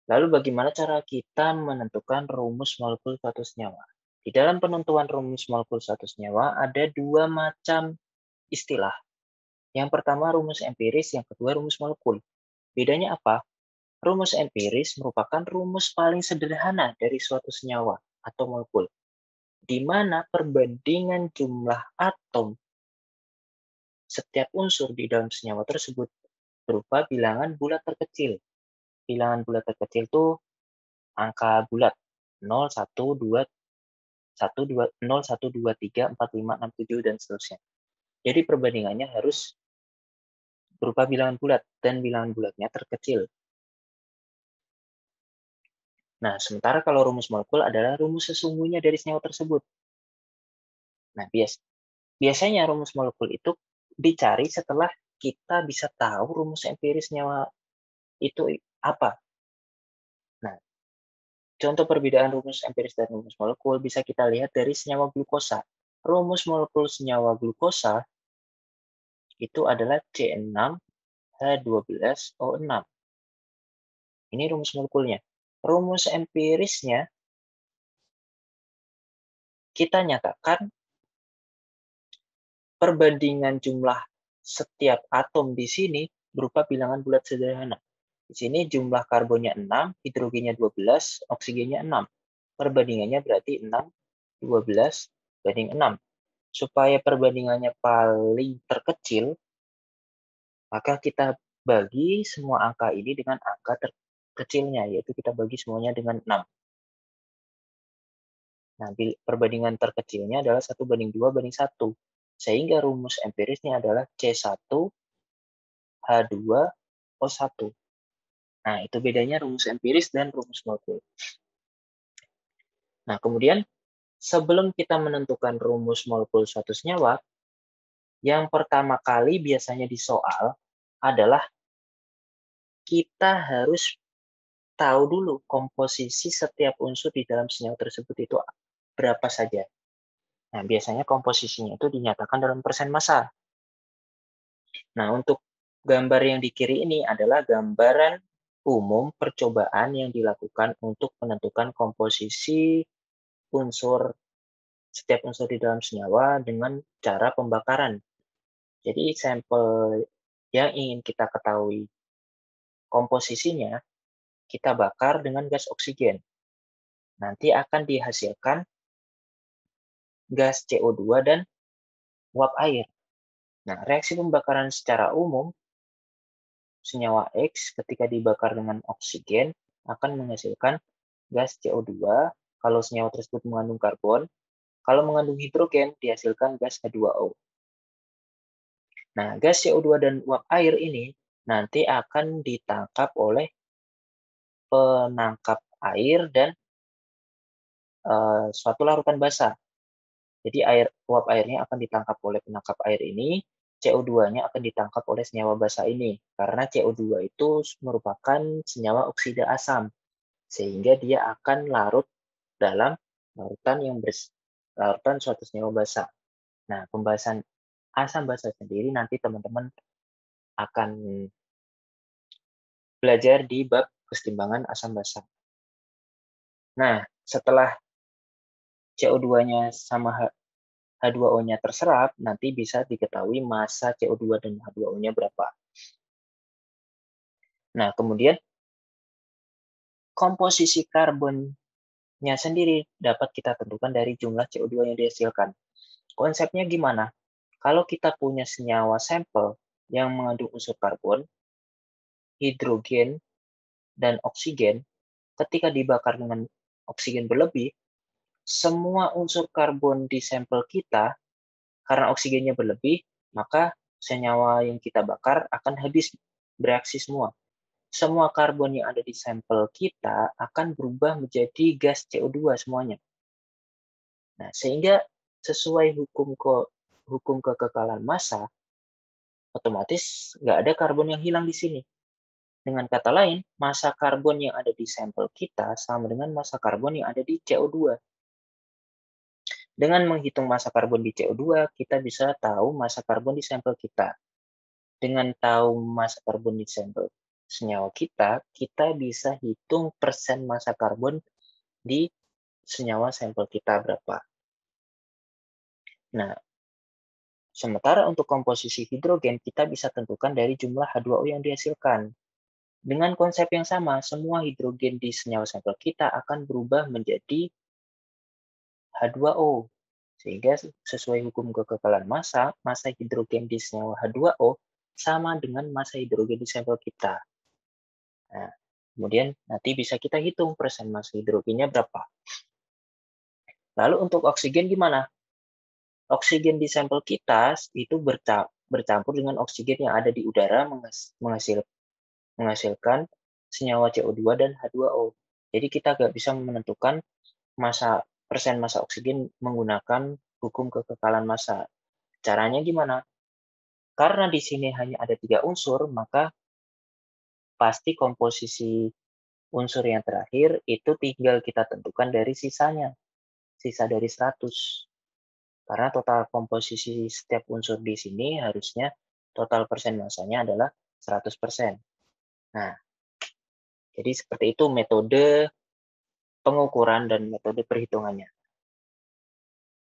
Lalu bagaimana cara kita menentukan rumus molekul suatu senyawa? Di dalam penentuan rumus molekul suatu senyawa ada dua macam istilah. Yang pertama rumus empiris, yang kedua rumus molekul. Bedanya apa? Rumus empiris merupakan rumus paling sederhana dari suatu senyawa atau molekul, di mana perbandingan jumlah atom setiap unsur di dalam senyawa tersebut berupa bilangan bulat terkecil. Bilangan bulat terkecil itu angka bulat 0, 1, 2, 1, 2, 0, 1, 2, 3, 4, 5, 6, 7, dan seterusnya. Jadi perbandingannya harus berupa bilangan bulat, dan bilangan bulatnya terkecil. Nah, sementara kalau rumus molekul adalah rumus sesungguhnya dari senyawa tersebut. Nah, biasanya rumus molekul itu dicari setelah kita bisa tahu rumus empiris senyawa itu apa. Nah, contoh perbedaan rumus empiris dan rumus molekul bisa kita lihat dari senyawa glukosa. Rumus molekul senyawa glukosa itu adalah C6H12O6. Ini rumus molekulnya. Rumus empirisnya kita nyatakan perbandingan jumlah setiap atom di sini berupa bilangan bulat sederhana. Di sini jumlah karbonnya 6, hidrogennya 12, oksigennya 6. Perbandingannya berarti 6, 12 banding 6. Supaya perbandingannya paling terkecil, maka kita bagi semua angka ini dengan angka terkecilnya, yaitu kita bagi semuanya dengan 6. Nah, perbandingan terkecilnya adalah 1:2:1. Sehingga rumus empirisnya adalah C1H2O1. Nah, itu bedanya rumus empiris dan rumus molekul. Nah, kemudian sebelum kita menentukan rumus molekul suatu senyawa, yang pertama kali biasanya di soal adalah kita harus tahu dulu komposisi setiap unsur di dalam senyawa tersebut itu berapa saja. Nah, biasanya komposisinya itu dinyatakan dalam persen massa. Nah, untuk gambar yang di kiri ini adalah gambaran umum percobaan yang dilakukan untuk menentukan komposisi setiap unsur di dalam senyawa dengan cara pembakaran. Jadi, sampel yang ingin kita ketahui komposisinya, kita bakar dengan gas oksigen. Nanti akan dihasilkan gas CO2 dan uap air. Nah, reaksi pembakaran secara umum, senyawa X ketika dibakar dengan oksigen akan menghasilkan gas CO2 kalau senyawa tersebut mengandung karbon. Kalau mengandung hidrogen, dihasilkan gas H2O. Nah, gas CO2 dan uap air ini nanti akan ditangkap oleh penangkap air dan suatu larutan basah. Jadi uap airnya akan ditangkap oleh penangkap air ini, CO2-nya akan ditangkap oleh senyawa basah ini. Karena CO2 itu merupakan senyawa oksida asam, sehingga dia akan larut dalam larutan suatu senyawa basah. Nah, pembahasan asam basa sendiri nanti teman-teman akan belajar di bab kesetimbangan asam basa. Nah, setelah CO2-nya sama H2O-nya terserap, nanti bisa diketahui massa CO2 dan H2O-nya berapa. Nah, kemudian komposisi karbonnya sendiri dapat kita tentukan dari jumlah CO2 yang dihasilkan. Konsepnya gimana? Kalau kita punya senyawa sampel yang mengandung unsur karbon, hidrogen, dan oksigen, ketika dibakar dengan oksigen berlebih, semua unsur karbon di sampel kita, karena oksigennya berlebih, maka senyawa yang kita bakar akan habis bereaksi semua. Semua karbon yang ada di sampel kita akan berubah menjadi gas CO2 semuanya. Nah, sehingga sesuai hukum kekekalan massa, otomatis nggak ada karbon yang hilang di sini. Dengan kata lain, massa karbon yang ada di sampel kita sama dengan massa karbon yang ada di CO2. Dengan menghitung massa karbon di CO2, kita bisa tahu massa karbon di sampel kita. Dengan tahu massa karbon di sampel senyawa kita bisa hitung persen massa karbon di senyawa sampel kita berapa. Nah, sementara untuk komposisi hidrogen, kita bisa tentukan dari jumlah H2O yang dihasilkan. Dengan konsep yang sama, semua hidrogen di senyawa sampel kita akan berubah menjadi H2O. Sehingga sesuai hukum kekekalan massa, massa hidrogen di senyawa H2O sama dengan massa hidrogen di sampel kita. Nah, kemudian nanti bisa kita hitung persen massa hidrogennya berapa. Lalu untuk oksigen gimana? Oksigen di sampel kita itu bercampur dengan oksigen yang ada di udara menghasilkan senyawa CO2 dan H2O. Jadi kita nggak bisa menentukan persen massa oksigen menggunakan hukum kekekalan massa. Caranya gimana? Karena di sini hanya ada 3 unsur, maka pasti komposisi unsur yang terakhir itu tinggal kita tentukan dari sisanya, sisa dari 100. Karena total komposisi setiap unsur di sini harusnya total persen massanya adalah 100%. Nah, jadi seperti itu metode pengukuran dan metode perhitungannya.